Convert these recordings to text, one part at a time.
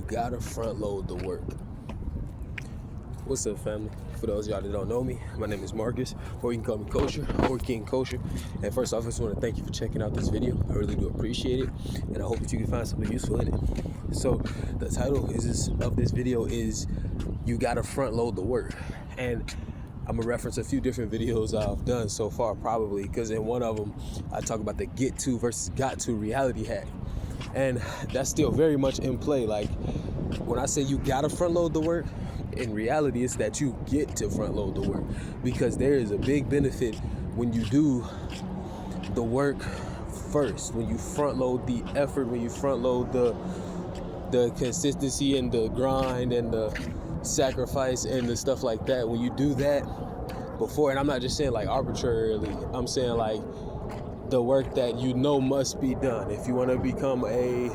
gotta front load the work. What's up, family? For those of y'all that don't know me, my name is Marcus, or you can call me Kosher, or King Kosher. And first off, I just want to thank you for checking out this video. I really do appreciate it, and I hope that you can find something useful in it. So the title of this video is "You Gotta Front Load the Work," and I'm gonna reference a few different videos I've done so far, probably, because in one of them I talk about the get to versus got to reality hack, and that's still very much in play. Like, when I say you gotta front load the work, in reality it's that you get to front load the work, because there is a big benefit when you do the work first, when you front load the effort, when you front load the consistency and the grind and the sacrifice and the stuff like that. When you do that before, and I'm not just saying like arbitrarily, I'm saying like the work that you know must be done. If you want to become a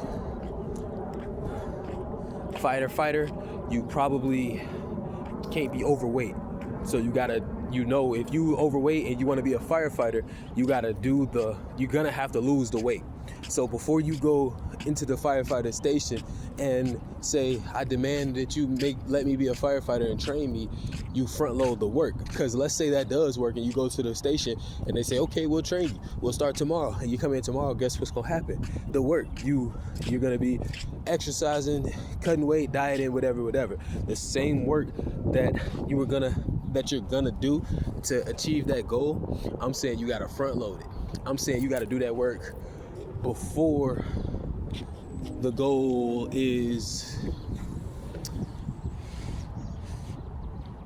fighter, you probably can't be overweight. So you gotta, if you overweight and you want to be a firefighter, you're gonna have to lose the weight. So before you go into the firefighter station and say, I demand that you let me be a firefighter and train me, you front load the work. Because let's say that does work and you go to the station and they say, okay, we'll train you, we'll start tomorrow, and you come in tomorrow, guess what's gonna happen? The work, you're gonna be exercising, cutting weight, dieting, whatever. The same work that you're gonna do to achieve that goal, I'm saying you gotta front load it. I'm saying you gotta do that work before the goal is,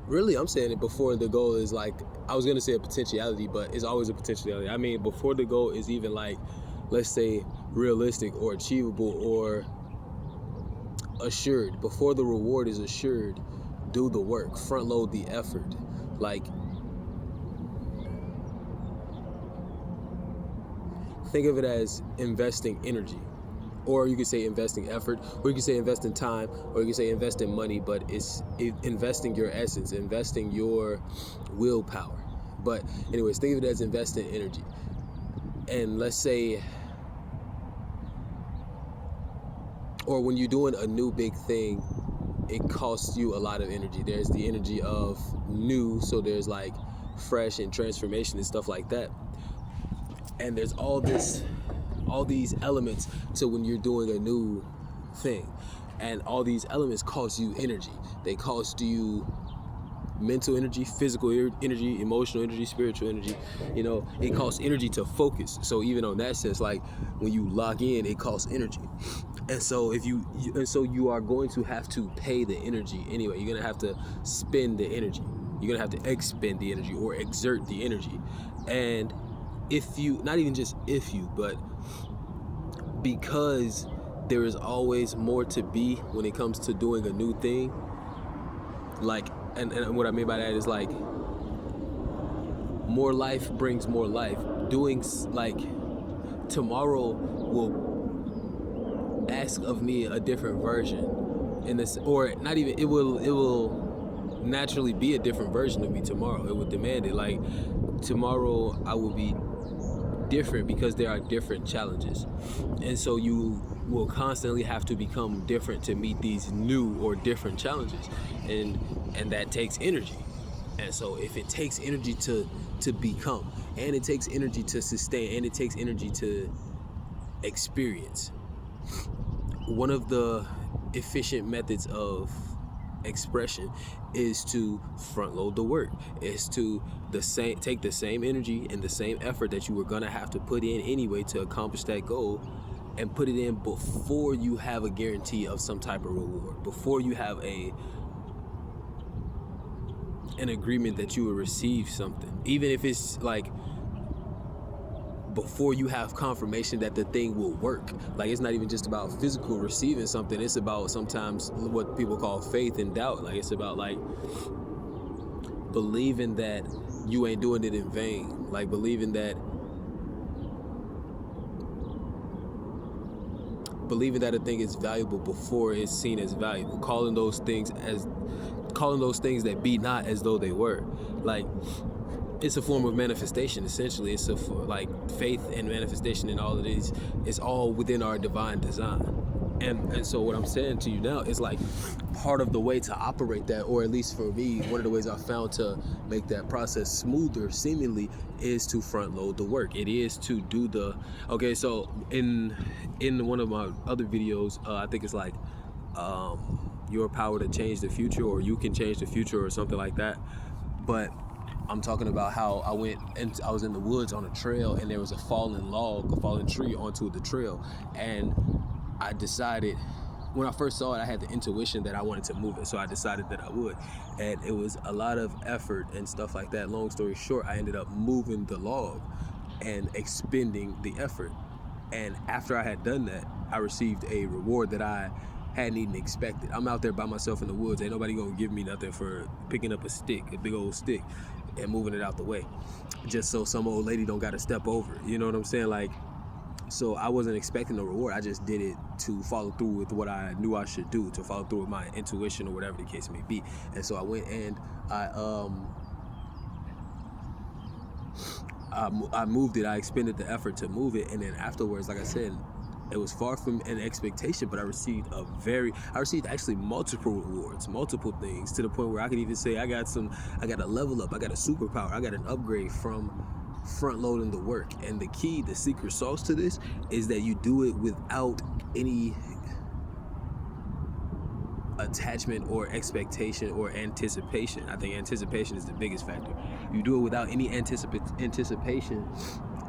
really, I'm saying it before the goal is, like, I was gonna say a potentiality, but it's always a potentiality. I mean, before the goal is even, like, let's say realistic or achievable or assured, before the reward is assured, do the work, front load the effort. Like, think of it as investing energy, or you could say investing effort, or you could say investing time, or you could say investing money, but it's investing your essence, investing your willpower. But anyways, think of it as investing energy. And let's say, or when you're doing a new big thing, it costs you a lot of energy. There's the energy of new, so there's like fresh and transformation and stuff like that. And there's all these elements to when you're doing a new thing. And all these elements cost you energy. They cost you mental energy, physical energy, emotional energy, spiritual energy. It costs energy to focus. So even on that sense, like when you lock in, it costs energy. And so you are going to have to pay the energy anyway. You're gonna have to spend the energy. You're gonna have to expend the energy or exert the energy. And not even just but because there is always more to be when it comes to doing a new thing. Like, and what I mean by that is, like, more life brings more life. Doing, like, tomorrow will ask of me a different version in this, or not even, it will naturally be a different version of me tomorrow. It will demand it. Like, tomorrow I will be different because there are different challenges, and so you will constantly have to become different to meet these new or different challenges, and that takes energy. And so if it takes energy to become, and it takes energy to sustain, and it takes energy to experience, one of the efficient methods of expression is to front load the work, is to take the same energy and the same effort that you were gonna have to put in anyway to accomplish that goal, and put it in before you have a guarantee of some type of reward, before you have an agreement that you will receive something, even if it's like before you have confirmation that the thing will work. Like, it's not even just about physical receiving something, it's about sometimes what people call faith and doubt. Like, it's about, like, believing that you ain't doing it in vain, like believing that a thing is valuable before it's seen as valuable, calling those things that be not as though they were. Like, it's a form of manifestation, essentially. It's like faith and manifestation and all of these, it's all within our divine design. And so what I'm saying to you now is like part of the way to operate that, or at least for me, one of the ways I found to make that process smoother, seemingly, is to front load the work. It is to do the, okay, so in one of my other videos, I think it's like your power to change the future, or you can change the future, or something like that. But I'm talking about how I went and I was in the woods on a trail, and there was a fallen log, a fallen tree onto the trail, and I decided, when I first saw it, I had the intuition that I wanted to move it, so I decided that I would. And it was a lot of effort and stuff like that. Long story short, I ended up moving the log and expending the effort. And after I had done that, I received a reward that I hadn't even expected. I'm out there by myself in the woods. Ain't nobody gonna give me nothing for picking up a stick, a big old stick, and moving it out the way, just so some old lady don't gotta step over it. You know what I'm saying? Like, so I wasn't expecting a reward. I just did it to follow through with what I knew I should do, to follow through with my intuition, or whatever the case may be. And so I went and I moved it. I expended the effort to move it, and then afterwards, like I said, it was far from an expectation, but I received actually multiple rewards, multiple things, to the point where I could even say I got a level up, I got a superpower, I got an upgrade from front loading the work. And the key, the secret sauce to this, is that you do it without any attachment or expectation or anticipation. I think anticipation is the biggest factor. You do it without any anticipation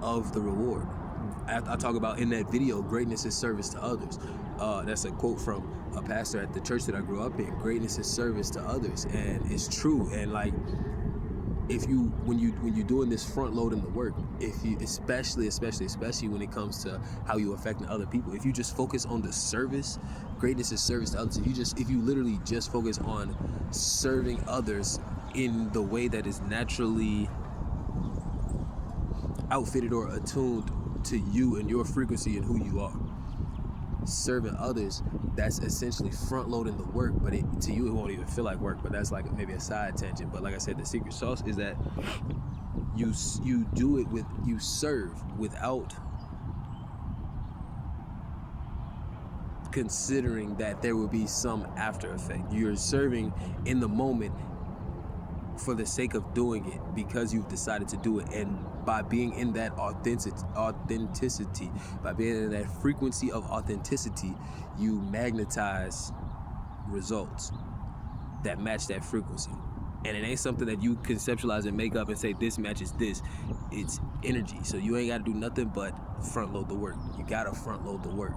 of the reward. I talk about in that video, greatness is service to others. That's a quote from a pastor at the church that I grew up in. Greatness is service to others, and it's true. And like, when you're doing this front loading the work, if you especially when it comes to how you affecting other people, if you just focus on the service, greatness is service to others. If you literally just focus on serving others in the way that is naturally outfitted or attuned to you and your frequency and who you are, serving others, that's essentially front loading the work. But to you, it won't even feel like work. But that's like maybe a side tangent. But like I said, the secret sauce is that you serve without considering that there will be some after effect. You're serving in the moment for the sake of doing it, because you've decided to do it. And by being in that authenticity, by being in that frequency of authenticity, you magnetize results that match that frequency. And it ain't something that you conceptualize and make up and say this matches this. It's energy. So you ain't got to do nothing but front load the work. You got to front load the work.